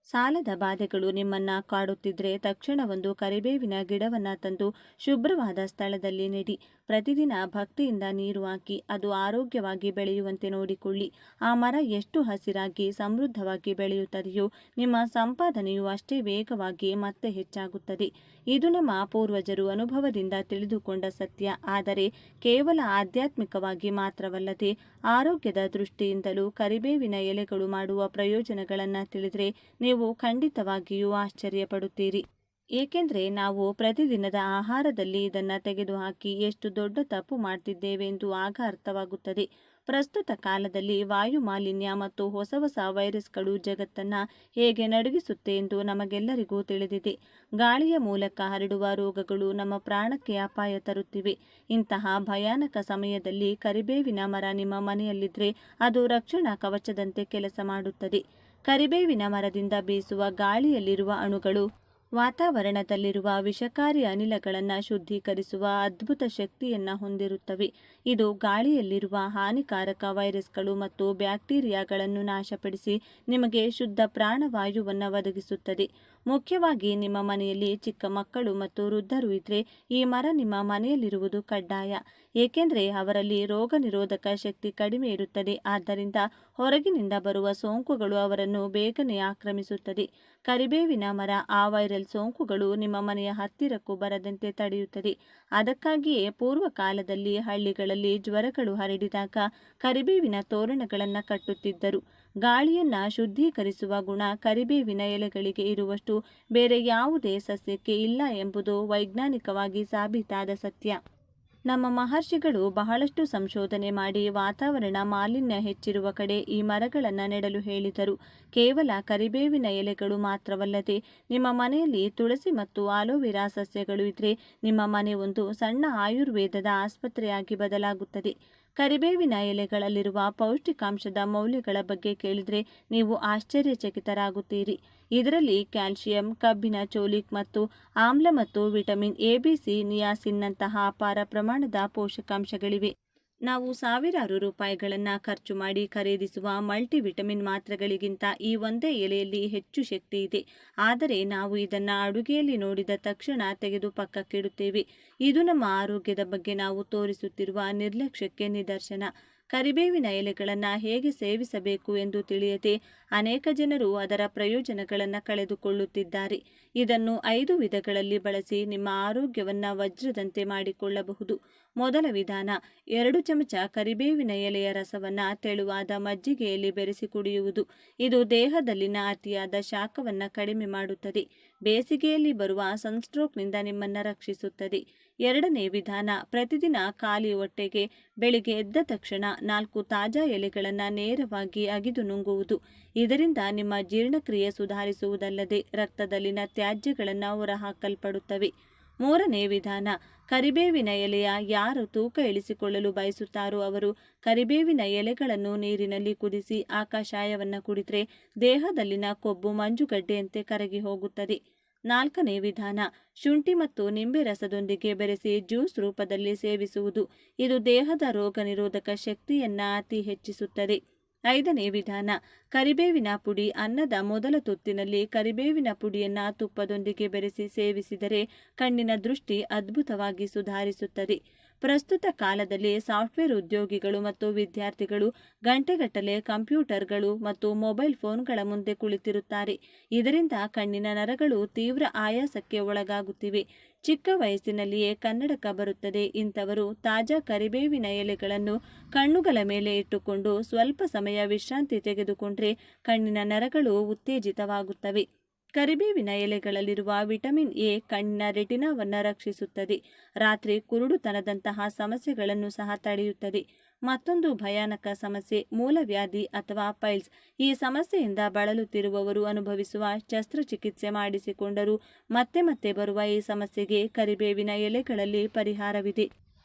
ಸಾಲದ ಬಾಧೆಗಳು ನಿಮ್ಮನ್ನ ಕಾಡುತ್ತಿದ್ರೆ ತಕ್ಷಣ ಒಂದು ಕರಿಬೇವಿನ ಗಿಡವನ್ನು ತಂದು ಶುಭ್ರವಾದ ಸ್ಥಳದಲ್ಲಿ ನೆಡಿ. ಪ್ರತಿದಿನ ಭಕ್ತಿಯಿಂದ ನೀರು ಹಾಕಿ ಅದು ಆರೋಗ್ಯವಾಗಿ ಬೆಳೆಯುವಂತೆ ನೋಡಿಕೊಳ್ಳಿ. ಆ ಮರ ಎಷ್ಟು ಹಸಿರಾಗಿ ಸಮೃದ್ಧವಾಗಿ ಬೆಳೆಯುತ್ತದೆಯೋ ನಿಮ್ಮ ಸಂಪಾದನೆಯು ಅಷ್ಟೇ ವೇಗವಾಗಿ ಮತ್ತೆ ಹೆಚ್ಚಾಗುತ್ತದೆ. ಇದು ನಮ್ಮ ಪೂರ್ವಜರು ಅನುಭವದಿಂದ ತಿಳಿದುಕೊಂಡ ಸತ್ಯ. ಆದರೆ ಕೇವಲ ಆಧ್ಯಾತ್ಮಿಕವಾಗಿ ಮಾತ್ರವಲ್ಲದೆ ಆರೋಗ್ಯದ ದೃಷ್ಟಿಯಿಂದಲೂ ಕರಿಬೇವಿನ ಎಲೆಗಳು ಮಾಡುವ ಪ್ರಯೋಜನಗಳನ್ನು ತಿಳಿದರೆ ನೀವು ಖಂಡಿತವಾಗಿಯೂ ಆಶ್ಚರ್ಯಪಡುತ್ತೀರಿ. ಏಕೆಂದರೆ ನಾವು ಪ್ರತಿದಿನದ ಆಹಾರದಲ್ಲಿ ಇದನ್ನು ತೆಗೆದುಹಾಕಿ ಎಷ್ಟು ದೊಡ್ಡ ತಪ್ಪು ಮಾಡ್ತಿದ್ದೇವೆ ಎಂದು ಆಗ ಅರ್ಥವಾಗುತ್ತದೆ. ಪ್ರಸ್ತುತ ಕಾಲದಲ್ಲಿ ವಾಯು ಮಾಲಿನ್ಯ ಮತ್ತು ಹೊಸ ಹೊಸ ವೈರಸ್ಗಳು ಜಗತ್ತನ್ನು ಹೇಗೆ ನಡುಗಿಸುತ್ತೆ ಎಂದು ನಮಗೆಲ್ಲರಿಗೂ ತಿಳಿದಿದೆ. ಗಾಳಿಯ ಮೂಲಕ ಹರಡುವ ರೋಗಗಳು ನಮ್ಮ ಪ್ರಾಣಕ್ಕೆ ಅಪಾಯ ತರುತ್ತಿವೆ. ಇಂತಹ ಭಯಾನಕ ಸಮಯದಲ್ಲಿ ಕರಿಬೇವಿನ ಮರ ನಿಮ್ಮ ಮನೆಯಲ್ಲಿದ್ದರೆ ಅದು ರಕ್ಷಣಾ ಕವಚದಂತೆ ಕೆಲಸ ಮಾಡುತ್ತದೆ. ಕರಿಬೇವಿನ ಮರದಿಂದ ಬೀಸುವ ಗಾಳಿಯಲ್ಲಿರುವ ಅಣುಗಳು ವಾತಾವರಣದಲ್ಲಿರುವ ವಿಷಕಾರಿ ಅನಿಲಗಳನ್ನು ಶುದ್ಧೀಕರಿಸುವ ಅದ್ಭುತ ಶಕ್ತಿಯನ್ನು ಹೊಂದಿರುತ್ತವೆ. ಇದು ಗಾಳಿಯಲ್ಲಿರುವ ಹಾನಿಕಾರಕ ವೈರಸ್ಗಳು ಮತ್ತು ಬ್ಯಾಕ್ಟೀರಿಯಾಗಳನ್ನು ನಾಶಪಡಿಸಿ ನಿಮಗೆ ಶುದ್ಧ ಪ್ರಾಣವಾಯುವನ್ನು ಒದಗಿಸುತ್ತದೆ. ಮುಖ್ಯವಾಗಿ ನಿಮ್ಮ ಮನೆಯಲ್ಲಿ ಚಿಕ್ಕ ಮಕ್ಕಳು ಮತ್ತು ವೃದ್ಧರು ಇದ್ದರೆ ಈ ಮರ ನಿಮ್ಮ ಮನೆಯಲ್ಲಿರುವುದು ಕಡ್ಡಾಯ. ಏಕೆಂದರೆ ಅವರಲ್ಲಿ ರೋಗ ನಿರೋಧಕ ಶಕ್ತಿ ಕಡಿಮೆ ಇರುತ್ತದೆ. ಆದ್ದರಿಂದ ಹೊರಗಿನಿಂದ ಬರುವ ಸೋಂಕುಗಳು ಅವರನ್ನು ಬೇಗನೆ ಆಕ್ರಮಿಸುತ್ತದೆ. ಕರಿಬೇವಿನ ಮರ ಆ ವೈರಲ್ ವೈರಲ್ ಸೋಂಕುಗಳು ನಿಮ್ಮ ಮನೆಯ ಹತ್ತಿರಕ್ಕೂ ಬರದಂತೆ ತಡೆಯುತ್ತದೆ. ಅದಕ್ಕಾಗಿಯೇ ಪೂರ್ವ ಕಾಲದಲ್ಲಿ ಹಳ್ಳಿಗಳಲ್ಲಿ ಜ್ವರಗಳು ಹರಡಿದಾಗ ಕರಿಬೇವಿನ ತೋರಣಗಳನ್ನು ಕಟ್ಟುತ್ತಿದ್ದರು. ಗಾಳಿಯನ್ನ ಶುದ್ಧೀಕರಿಸುವ ಗುಣ ಕರಿಬೇವಿನ ಎಲೆಗಳಿಗೆ ಇರುವಷ್ಟು ಬೇರೆ ಯಾವುದೇ ಸಸ್ಯಕ್ಕೆ ಇಲ್ಲ ಎಂಬುದು ವೈಜ್ಞಾನಿಕವಾಗಿ ಸಾಬೀತಾದ ಸತ್ಯ. ನಮ್ಮ ಮಹರ್ಷಿಗಳು ಬಹಳಷ್ಟು ಸಂಶೋಧನೆ ಮಾಡಿ ವಾತಾವರಣ ಮಾಲಿನ್ಯ ಹೆಚ್ಚಿರುವ ಕಡೆ ಈ ಮರಗಳನ್ನು ನೆಡಲು ಹೇಳಿದರು. ಕೇವಲ ಕರಿಬೇವಿನ ಎಲೆಗಳು ಮಾತ್ರವಲ್ಲದೆ ನಿಮ್ಮ ಮನೆಯಲ್ಲಿ ತುಳಸಿ ಮತ್ತು ಆಲೋವೆರಾ ಸಸ್ಯಗಳು ಇದ್ರೆ ನಿಮ್ಮ ಮನೆ ಒಂದು ಸಣ್ಣ ಆಯುರ್ವೇದದ ಆಸ್ಪತ್ರೆಯಾಗಿ ಬದಲಾಗುತ್ತದೆ. ಕರಿಬೇವಿನ ಎಲೆಗಳಲ್ಲಿರುವ ಪೌಷ್ಟಿಕಾಂಶದ ಮೌಲ್ಯಗಳ ಬಗ್ಗೆ ಕೇಳಿದರೆ ನೀವು ಆಶ್ಚರ್ಯಚಕಿತರಾಗುತ್ತೀರಿ. ಇದರಲ್ಲಿ ಕ್ಯಾಲ್ಸಿಯಂ, ಕಬ್ಬಿಣ, ಚೋಲಿಕ್ ಮತ್ತು ಆಮ್ಲ ಮತ್ತು ವಿಟಮಿನ್ ಎ, ಬಿ, ಸಿ, ನಿಯಾಸಿನ್ನಂತಹ ಅಪಾರ ಪ್ರಮಾಣದ ಪೋಷಕಾಂಶಗಳಿವೆ. ನಾವು ಸಾವಿರಾರು ರೂಪಾಯಿಗಳನ್ನು ಖರ್ಚು ಮಾಡಿ ಖರೀದಿಸುವ ಮಲ್ಟಿವಿಟಮಿನ್ ಮಾತ್ರೆಗಳಿಗಿಂತ ಈ ಒಂದೇ ಎಲೆಯಲ್ಲಿ ಹೆಚ್ಚು ಶಕ್ತಿ ಇದೆ. ಆದರೆ ನಾವು ಇದನ್ನು ಅಡುಗೆಯಲ್ಲಿ ನೋಡಿದ ತಕ್ಷಣ ತೆಗೆದು ಪಕ್ಕಕ್ಕಿಡುತ್ತೇವೆ. ಇದು ನಮ್ಮ ಆರೋಗ್ಯದ ಬಗ್ಗೆ ನಾವು ತೋರಿಸುತ್ತಿರುವ ನಿರ್ಲಕ್ಷ್ಯಕ್ಕೆ ನಿದರ್ಶನ. ಕರಿಬೇವಿನ ಎಲೆಗಳನ್ನು ಹೇಗೆ ಸೇವಿಸಬೇಕು ಎಂದು ತಿಳಿಯದೆ ಅನೇಕ ಜನರು ಅದರ ಪ್ರಯೋಜನಗಳನ್ನು ಕಳೆದುಕೊಳ್ಳುತ್ತಿದ್ದಾರೆ. ಇದನ್ನು 5 ವಿಧಗಳಲ್ಲಿ ಬಳಸಿ ನಿಮ್ಮ ಆರೋಗ್ಯವನ್ನು ವಜ್ರದಂತೆ ಮಾಡಿಕೊಳ್ಳಬಹುದು. ಮೊದಲ ವಿಧಾನ, 2 ಚಮಚ ಕರಿಬೇವಿನ ಎಲೆಯ ರಸವನ್ನು ತೆಳುವಾದ ಮಜ್ಜಿಗೆಯಲ್ಲಿ ಬೆರೆಸಿ ಕುಡಿಯುವುದು. ಇದು ದೇಹದಲ್ಲಿನ ಅತಿಯಾದ ಶಾಖವನ್ನು ಕಡಿಮೆ ಮಾಡುತ್ತದೆ. ಬೇಸಿಗೆಯಲ್ಲಿ ಬರುವ ಸನ್ಸ್ಟ್ರೋಕ್ನಿಂದ ನಿಮ್ಮನ್ನು ರಕ್ಷಿಸುತ್ತದೆ. ಎರಡನೇ ವಿಧಾನ, ಪ್ರತಿದಿನ ಖಾಲಿ ಹೊಟ್ಟೆಗೆ ಬೆಳಿಗ್ಗೆ ಎದ್ದ ತಕ್ಷಣ 4 ತಾಜಾ ಎಲೆಗಳನ್ನು ನೇರವಾಗಿ ಅಗಿದು ನುಂಗುವುದು. ಇದರಿಂದ ನಿಮ್ಮ ಜೀರ್ಣಕ್ರಿಯೆ ಸುಧಾರಿಸುವುದಲ್ಲದೆ ರಕ್ತದಲ್ಲಿನ ತ್ಯಾಜ್ಯಗಳನ್ನು ಹೊರಹಾಕಲ್ಪಡುತ್ತವೆ. ಮೂರನೇ ವಿಧಾನ, ಕರಿಬೇವಿನ ಎಲೆಯ ಯಾರು ತೂಕ ಇಳಿಸಿಕೊಳ್ಳಲು ಬಯಸುತ್ತಾರೋ ಅವರು ಕರಿಬೇವಿನ ಎಲೆಗಳನ್ನು ನೀರಿನಲ್ಲಿ ಕುದಿಸಿ ಆ ಕಷಾಯವನ್ನು ಕುಡಿದರೆ ದೇಹದಲ್ಲಿನ ಕೊಬ್ಬು ಮಂಜುಗಡ್ಡೆಯಂತೆ ಕರಗಿ ಹೋಗುತ್ತದೆ. ನಾಲ್ಕನೇ ವಿಧಾನ, ಶುಂಠಿ ಮತ್ತು ನಿಂಬೆ ರಸದೊಂದಿಗೆ ಬೆರೆಸಿ ಜ್ಯೂಸ್ ರೂಪದಲ್ಲಿ ಸೇವಿಸುವುದು. ಇದು ದೇಹದ ರೋಗ ನಿರೋಧಕ ಶಕ್ತಿಯನ್ನು ಅತಿ ಹೆಚ್ಚಿಸುತ್ತದೆ. ಐದನೇ ವಿಧಾನ, ಕರಿಬೇವಿನ ಪುಡಿ. ಅನ್ನದ ಮೊದಲ ತುತ್ತಿನಲ್ಲಿ ಕರಿಬೇವಿನ ಪುಡಿಯನ್ನು ತುಪ್ಪದೊಂದಿಗೆ ಬೆರೆಸಿ ಸೇವಿಸಿದರೆ ಕಣ್ಣಿನ ದೃಷ್ಟಿ ಅದ್ಭುತವಾಗಿ ಸುಧಾರಿಸುತ್ತದೆ. ಪ್ರಸ್ತುತ ಕಾಲದಲ್ಲಿ ಸಾಫ್ಟ್ವೇರ್ ಉದ್ಯೋಗಿಗಳು ಮತ್ತು ವಿದ್ಯಾರ್ಥಿಗಳು ಗಂಟೆಗಟ್ಟಲೆ ಕಂಪ್ಯೂಟರ್ಗಳು ಮತ್ತು ಮೊಬೈಲ್ ಫೋನ್ಗಳ ಮುಂದೆ ಕುಳಿತಿರುತ್ತಾರೆ. ಇದರಿಂದ ಕಣ್ಣಿನ ನರಗಳು ತೀವ್ರ ಆಯಾಸಕ್ಕೆ ಒಳಗಾಗುತ್ತಿವೆ. ಚಿಕ್ಕ ವಯಸ್ಸಿನಲ್ಲಿಯೇ ಕನ್ನಡಕ ಬರುತ್ತದೆ. ಇಂಥವರು ತಾಜಾ ಕರಿಬೇವಿನ ಎಲೆಗಳನ್ನು ಕಣ್ಣುಗಳ ಮೇಲೆ ಇಟ್ಟುಕೊಂಡು ಸ್ವಲ್ಪ ಸಮಯ ವಿಶ್ರಾಂತಿ ತೆಗೆದುಕೊಂಡ್ರೆ ಕಣ್ಣಿನ ನರಗಳು ಉತ್ತೇಜಿತವಾಗುತ್ತವೆ. ಕರಿಬೇವಿನ ಎಲೆಗಳಲ್ಲಿರುವ ವಿಟಮಿನ್ ಎ ಕಣ್ಣಿನ ರೆಟಿನಾವನ್ನು ರಕ್ಷಿಸುತ್ತದೆ. ರಾತ್ರಿ ಕುರುಡುತನದಂತಹ ಸಮಸ್ಯೆಗಳನ್ನು ಸಹ ತಡೆಯುತ್ತದೆ. ಮತ್ತೊಂದು ಭಯಾನಕ ಸಮಸ್ಯೆ ಮೂಲವ್ಯಾಧಿ ಅಥವಾ ಪೈಲ್ಸ್. ಈ ಸಮಸ್ಯೆಯಿಂದ ಬಳಲುತ್ತಿರುವವರು ಅನುಭವಿಸುವ ಶಸ್ತ್ರಚಿಕಿತ್ಸೆ ಮಾಡಿಸಿಕೊಂಡರೂ ಮತ್ತೆ ಮತ್ತೆ ಬರುವ ಈ ಸಮಸ್ಯೆಗೆ ಕರಿಬೇವಿನ ಎಲೆಗಳಲ್ಲಿ ಪರಿಹಾರವಿದೆ.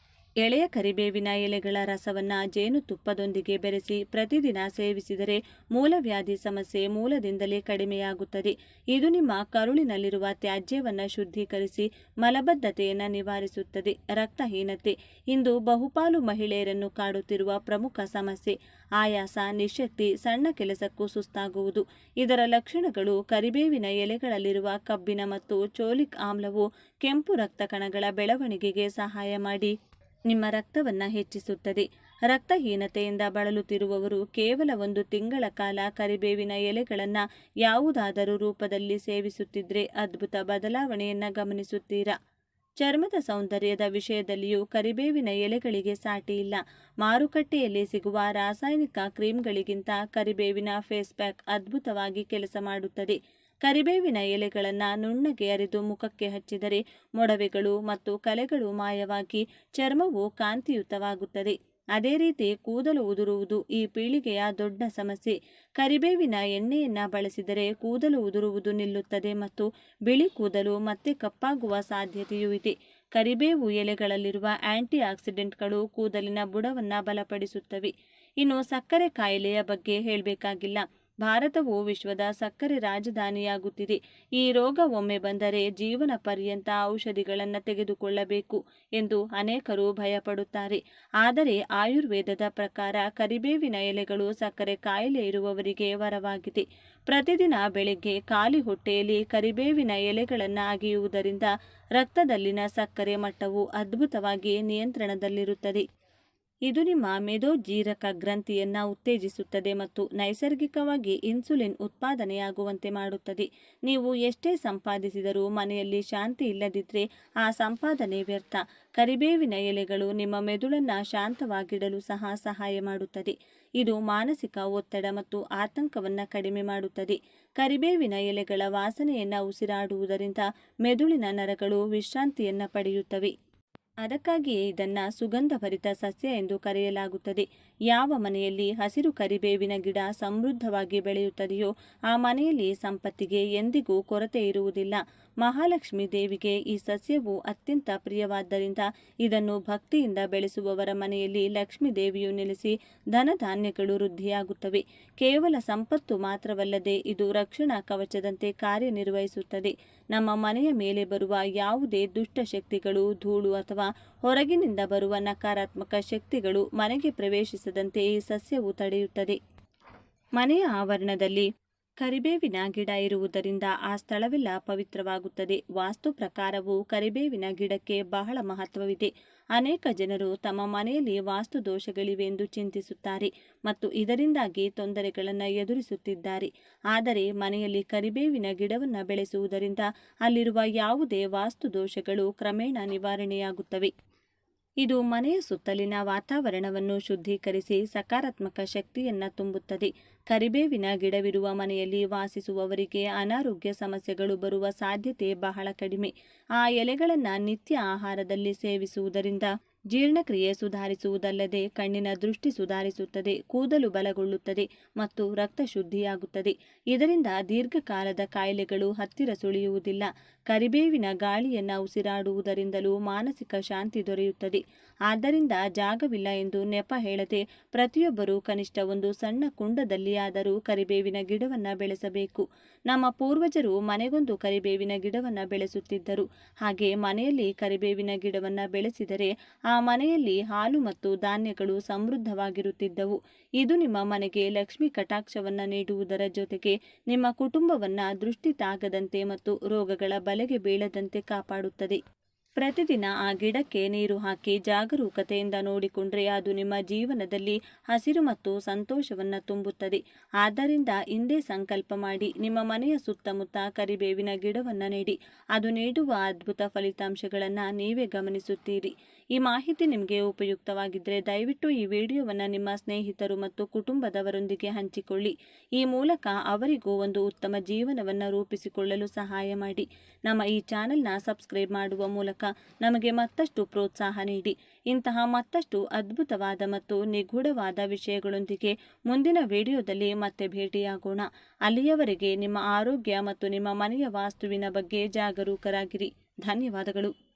ಎಳೆಯ ಕರಿಬೇವಿನ ಎಲೆಗಳ ರಸವನ್ನು ಜೇನುತುಪ್ಪದೊಂದಿಗೆ ಬೆರೆಸಿ ಪ್ರತಿದಿನ ಸೇವಿಸಿದರೆ ಮೂಲವ್ಯಾಧಿ ಸಮಸ್ಯೆ ಮೂಲದಿಂದಲೇ ಕಡಿಮೆಯಾಗುತ್ತದೆ. ಇದು ನಿಮ್ಮ ಕರುಳಿನಲ್ಲಿರುವ ತ್ಯಾಜ್ಯವನ್ನು ಶುದ್ಧೀಕರಿಸಿ ಮಲಬದ್ಧತೆಯನ್ನು ನಿವಾರಿಸುತ್ತದೆ. ರಕ್ತಹೀನತೆ ಇಂದು ಬಹುಪಾಲು ಮಹಿಳೆಯರನ್ನು ಕಾಡುತ್ತಿರುವ ಪ್ರಮುಖ ಸಮಸ್ಯೆ. ಆಯಾಸ, ನಿಶ್ಶಕ್ತಿ, ಸಣ್ಣ ಕೆಲಸಕ್ಕೂ ಸುಸ್ತಾಗುವುದು. ಇದರ ಲಕ್ಷಣಗಳು. ಕರಿಬೇವಿನ ಎಲೆಗಳಲ್ಲಿರುವ ಕಬ್ಬಿಣ ಮತ್ತು ಚೋಲಿಕ್ ಆಮ್ಲವು ಕೆಂಪು ರಕ್ತ ಕಣಗಳ ಬೆಳವಣಿಗೆಗೆ ಸಹಾಯ ಮಾಡಿ ನಿಮ್ಮ ರಕ್ತವನ್ನು ಹೆಚ್ಚಿಸುತ್ತದೆ. ರಕ್ತಹೀನತೆಯಿಂದ ಬಳಲುತ್ತಿರುವವರು ಕೇವಲ 1 ತಿಂಗಳ ಕಾಲ ಕರಿಬೇವಿನ ಎಲೆಗಳನ್ನು ಯಾವುದಾದರೂ ರೂಪದಲ್ಲಿ ಸೇವಿಸುತ್ತಿದ್ದರೆ ಅದ್ಭುತ ಬದಲಾವಣೆಯನ್ನು ಗಮನಿಸುತ್ತೀರಾ. ಚರ್ಮದ ಸೌಂದರ್ಯದ ವಿಷಯದಲ್ಲಿಯೂ ಕರಿಬೇವಿನ ಎಲೆಗಳಿಗೆ ಸಾಟಿ ಇಲ್ಲ. ಮಾರುಕಟ್ಟೆಯಲ್ಲಿ ಸಿಗುವ ರಾಸಾಯನಿಕ ಕ್ರೀಮ್ಗಳಿಗಿಂತ ಕರಿಬೇವಿನ ಫೇಸ್ ಪ್ಯಾಕ್ ಅದ್ಭುತವಾಗಿ ಕೆಲಸ ಮಾಡುತ್ತದೆ. ಕರಿಬೇವಿನ ಎಲೆಗಳನ್ನು ನುಣ್ಣಗೆ ಅರೆದು ಮುಖಕ್ಕೆ ಹಚ್ಚಿದರೆ ಮೊಡವೆಗಳು ಮತ್ತು ಕಲೆಗಳು ಮಾಯವಾಗಿ ಚರ್ಮವು ಕಾಂತಿಯುತವಾಗುತ್ತದೆ. ಅದೇ ರೀತಿ ಕೂದಲು ಉದುರುವುದು ಈ ಪೀಳಿಗೆಯ ದೊಡ್ಡ ಸಮಸ್ಯೆ. ಕರಿಬೇವಿನ ಎಣ್ಣೆಯನ್ನು ಬಳಸಿದರೆ ಕೂದಲು ಉದುರುವುದು ನಿಲ್ಲುತ್ತದೆ ಮತ್ತು ಬಿಳಿ ಕೂದಲು ಮತ್ತೆ ಕಪ್ಪಾಗುವ ಸಾಧ್ಯತೆಯೂ ಇದೆ. ಕರಿಬೇವು ಎಲೆಗಳಲ್ಲಿರುವ ಆಂಟಿ ಆಕ್ಸಿಡೆಂಟ್ಗಳು ಕೂದಲಿನ ಬುಡವನ್ನು ಬಲಪಡಿಸುತ್ತವೆ. ಇನ್ನು ಸಕ್ಕರೆ ಕಾಯಿಲೆಯ ಬಗ್ಗೆ ಹೇಳಬೇಕಾಗಿಲ್ಲ. ಭಾರತವು ವಿಶ್ವದ ಸಕ್ಕರೆ ರಾಜಧಾನಿಯಾಗುತ್ತಿದೆ. ಈ ರೋಗ ಒಮ್ಮೆ ಬಂದರೆ ಜೀವನ ಪರ್ಯಂತ ಔಷಧಿಗಳನ್ನು ತೆಗೆದುಕೊಳ್ಳಬೇಕು ಎಂದು ಅನೇಕರು ಭಯಪಡುತ್ತಾರೆ. ಆದರೆ ಆಯುರ್ವೇದದ ಪ್ರಕಾರ ಕರಿಬೇವಿನ ಎಲೆಗಳು ಸಕ್ಕರೆ ಕಾಯಿಲೆ ಇರುವವರಿಗೆ ವರವಾಗಿದೆ. ಪ್ರತಿದಿನ ಬೆಳಗ್ಗೆ ಖಾಲಿ ಹೊಟ್ಟೆಯಲ್ಲಿ ಕರಿಬೇವಿನ ಎಲೆಗಳನ್ನು ಅಗೆಯುವುದರಿಂದ ರಕ್ತದಲ್ಲಿನ ಸಕ್ಕರೆ ಮಟ್ಟವು ಅದ್ಭುತವಾಗಿ ನಿಯಂತ್ರಣದಲ್ಲಿರುತ್ತದೆ. ಇದು ನಿಮ್ಮ ಮೇದೋಜೀರಕ ಗ್ರಂಥಿಯನ್ನು ಉತ್ತೇಜಿಸುತ್ತದೆ ಮತ್ತು ನೈಸರ್ಗಿಕವಾಗಿ ಇನ್ಸುಲಿನ್ ಉತ್ಪಾದನೆಯಾಗುವಂತೆ ಮಾಡುತ್ತದೆ. ನೀವು ಎಷ್ಟೇ ಸಂಪಾದಿಸಿದರೂ ಮನೆಯಲ್ಲಿ ಶಾಂತಿ ಇಲ್ಲದಿದ್ದರೆ ಆ ಸಂಪಾದನೆ ವ್ಯರ್ಥ. ಕರಿಬೇವಿನ ಎಲೆಗಳು ನಿಮ್ಮ ಮೆದುಳನ್ನು ಶಾಂತವಾಗಿಡಲು ಸಹ ಸಹಾಯ ಮಾಡುತ್ತದೆ. ಇದು ಮಾನಸಿಕ ಒತ್ತಡ ಮತ್ತು ಆತಂಕವನ್ನು ಕಡಿಮೆ ಮಾಡುತ್ತದೆ. ಕರಿಬೇವಿನ ಎಲೆಗಳ ವಾಸನೆಯನ್ನು ಉಸಿರಾಡುವುದರಿಂದ ಮೆದುಳಿನ ನರಗಳು ವಿಶ್ರಾಂತಿಯನ್ನು ಪಡೆಯುತ್ತವೆ. ಅದಕ್ಕಾಗಿಯೇ ಇದನ್ನು ಸುಗಂಧಭರಿತ ಸಸ್ಯ ಎಂದು ಕರೆಯಲಾಗುತ್ತದೆ. ಯಾವ ಮನೆಯಲ್ಲಿ ಹಸಿರು ಕರಿಬೇವಿನ ಗಿಡ ಸಮೃದ್ಧವಾಗಿ ಬೆಳೆಯುತ್ತದೆಯೋ ಆ ಮನೆಯಲ್ಲಿ ಸಂಪತ್ತಿಗೆ ಎಂದಿಗೂ ಕೊರತೆ ಇರುವುದಿಲ್ಲ. ಮಹಾಲಕ್ಷ್ಮೀ ದೇವಿಗೆ ಈ ಸಸ್ಯವು ಅತ್ಯಂತ ಪ್ರಿಯವಾದ್ದರಿಂದ ಇದನ್ನು ಭಕ್ತಿಯಿಂದ ಬೆಳೆಸುವವರ ಮನೆಯಲ್ಲಿ ಲಕ್ಷ್ಮೀ ದೇವಿಯು ನೆಲೆಸಿ ಧನಧಾನ್ಯಗಳು ವೃದ್ಧಿಯಾಗುತ್ತವೆ. ಕೇವಲ ಸಂಪತ್ತು ಮಾತ್ರವಲ್ಲದೆ ಇದು ರಕ್ಷಣಾ ಕವಚದಂತೆ ಕಾರ್ಯನಿರ್ವಹಿಸುತ್ತದೆ. ನಮ್ಮ ಮನೆಯ ಮೇಲೆ ಬರುವ ಯಾವುದೇ ದುಷ್ಟಶಕ್ತಿಗಳು, ಧೂಳು ಅಥವಾ ಹೊರಗಿನಿಂದ ಬರುವ ನಕಾರಾತ್ಮಕ ಶಕ್ತಿಗಳು ಮನೆಗೆ ಪ್ರವೇಶಿಸದಂತೆ ಈ ಸಸ್ಯವು ತಡೆಯುತ್ತದೆ. ಮನೆಯ ಆವರಣದಲ್ಲಿ ಕರಿಬೇವಿನ ಗಿಡ ಇರುವುದರಿಂದ ಆ ಸ್ಥಳವೆಲ್ಲ ಪವಿತ್ರವಾಗುತ್ತದೆ. ವಾಸ್ತು ಪ್ರಕಾರವು ಕರಿಬೇವಿನ ಗಿಡಕ್ಕೆ ಬಹಳ ಮಹತ್ವವಿದೆ. ಅನೇಕ ಜನರು ತಮ್ಮ ಮನೆಯಲ್ಲಿ ವಾಸ್ತು ದೋಷಗಳಿವೆ ಎಂದು ಚಿಂತಿಸುತ್ತಾರೆ ಮತ್ತು ಇದರಿಂದಾಗಿ ತೊಂದರೆಗಳನ್ನು ಎದುರಿಸುತ್ತಿದ್ದಾರೆ. ಆದರೆ ಮನೆಯಲ್ಲಿ ಕರಿಬೇವಿನ ಗಿಡವನ್ನು ಬೆಳೆಸುವುದರಿಂದ ಅಲ್ಲಿರುವ ಯಾವುದೇ ವಾಸ್ತು ದೋಷಗಳು ಕ್ರಮೇಣ ನಿವಾರಣೆಯಾಗುತ್ತವೆ. ಇದು ಮನೆಯ ಸುತ್ತಲಿನ ವಾತಾವರಣವನ್ನು ಶುದ್ಧೀಕರಿಸಿ ಸಕಾರಾತ್ಮಕ ಶಕ್ತಿಯನ್ನು ತುಂಬುತ್ತದೆ. ಕರಿಬೇವಿನ ಗಿಡವಿರುವ ಮನೆಯಲ್ಲಿ ವಾಸಿಸುವವರಿಗೆ ಅನಾರೋಗ್ಯ ಸಮಸ್ಯೆಗಳು ಬರುವ ಸಾಧ್ಯತೆ ಬಹಳ ಕಡಿಮೆ. ಆ ಎಲೆಗಳನ್ನು ನಿತ್ಯ ಆಹಾರದಲ್ಲಿ ಸೇವಿಸುವುದರಿಂದ ಜೀರ್ಣಕ್ರಿಯೆ ಸುಧಾರಿಸುವುದಲ್ಲದೆ ಕಣ್ಣಿನ ದೃಷ್ಟಿ ಸುಧಾರಿಸುತ್ತದೆ, ಕೂದಲು ಬಲಗೊಳ್ಳುತ್ತದೆ ಮತ್ತು ರಕ್ತ ಶುದ್ಧಿಯಾಗುತ್ತದೆ. ಇದರಿಂದ ದೀರ್ಘಕಾಲದ ಕಾಯಿಲೆಗಳು ಹತ್ತಿರ ಸುಳಿಯುವುದಿಲ್ಲ. ಕರಿಬೇವಿನ ಗಾಳಿಯನ್ನು ಉಸಿರಾಡುವುದರಿಂದಲೂ ಮಾನಸಿಕ ಶಾಂತಿ ದೊರೆಯುತ್ತದೆ. ಆದ್ದರಿಂದ ಜಾಗವಿಲ್ಲ ಎಂದು ನೆಪ ಹೇಳದೆ ಪ್ರತಿಯೊಬ್ಬರೂ ಕನಿಷ್ಠ ಒಂದು ಸಣ್ಣ ಕುಂಡದಲ್ಲಿಯಾದರೂ ಕರಿಬೇವಿನ ಗಿಡವನ್ನು ಬೆಳೆಸಬೇಕು. ನಮ್ಮ ಪೂರ್ವಜರು ಮನೆಗೊಂದು ಕರಿಬೇವಿನ ಗಿಡವನ್ನು ಬೆಳೆಸುತ್ತಿದ್ದರು. ಹಾಗೆ ಮನೆಯಲ್ಲಿ ಕರಿಬೇವಿನ ಗಿಡವನ್ನು ಬೆಳೆಸಿದರೆ ಆ ಮನೆಯಲ್ಲಿ ಹಾಲು ಮತ್ತು ಧಾನ್ಯಗಳು ಸಮೃದ್ಧವಾಗಿರುತ್ತಿದ್ದವು. ಇದು ನಿಮ್ಮ ಮನೆಗೆ ಲಕ್ಷ್ಮಿ ಕಟಾಕ್ಷವನ್ನು ನೀಡುವುದರ ಜೊತೆಗೆ ನಿಮ್ಮ ಕುಟುಂಬವನ್ನು ದೃಷ್ಟಿ ತಾಗದಂತೆ ಮತ್ತು ರೋಗಗಳ ಬಲೆಗೆ ಬೀಳದಂತೆ ಕಾಪಾಡುತ್ತದೆ. ಪ್ರತಿದಿನ ಆ ಗಿಡಕ್ಕೆ ನೀರು ಹಾಕಿ ಜಾಗರೂಕತೆಯಿಂದ ನೋಡಿಕೊಂಡ್ರೆ ಅದು ನಿಮ್ಮ ಜೀವನದಲ್ಲಿ ಹಸಿರು ಮತ್ತು ಸಂತೋಷವನ್ನು ತುಂಬುತ್ತದೆ. ಆದ್ದರಿಂದ ಇಂದೇ ಸಂಕಲ್ಪ ಮಾಡಿ ನಿಮ್ಮ ಮನೆಯ ಸುತ್ತಮುತ್ತ ಕರಿಬೇವಿನ ಗಿಡವನ್ನು ನೆಡಿ. ಅದು ನೀಡುವ ಅದ್ಭುತ ಫಲಿತಾಂಶಗಳನ್ನು ನೀವೇ ಗಮನಿಸುತ್ತೀರಿ. ಈ ಮಾಹಿತಿ ನಿಮಗೆ ಉಪಯುಕ್ತವಾಗಿದ್ದರೆ ದಯವಿಟ್ಟು ಈ ವಿಡಿಯೋವನ್ನು ನಿಮ್ಮ ಸ್ನೇಹಿತರು ಮತ್ತು ಕುಟುಂಬದವರೊಂದಿಗೆ ಹಂಚಿಕೊಳ್ಳಿ. ಈ ಮೂಲಕ ಅವರಿಗೂ ಒಂದು ಉತ್ತಮ ಜೀವನವನ್ನು ರೂಪಿಸಿಕೊಳ್ಳಲು ಸಹಾಯ ಮಾಡಿ. ನಮ್ಮ ಈ ಚಾನೆಲ್ನ ಸಬ್ಸ್ಕ್ರೈಬ್ ಮಾಡುವ ಮೂಲಕ ನಮಗೆ ಮತ್ತಷ್ಟು ಪ್ರೋತ್ಸಾಹ ನೀಡಿ. ಇಂತಹ ಮತ್ತಷ್ಟು ಅದ್ಭುತವಾದ ಮತ್ತು ನಿಗೂಢವಾದ ವಿಷಯಗಳೊಂದಿಗೆ ಮುಂದಿನ ವಿಡಿಯೋದಲ್ಲಿ ಮತ್ತೆ ಭೇಟಿಯಾಗೋಣ. ಅಲ್ಲಿಯವರೆಗೆ ನಿಮ್ಮ ಆರೋಗ್ಯ ಮತ್ತು ನಿಮ್ಮ ಮನೆಯ ವಾಸ್ತುವಿನ ಬಗ್ಗೆ ಜಾಗರೂಕರಾಗಿರಿ. ಧನ್ಯವಾದಗಳು.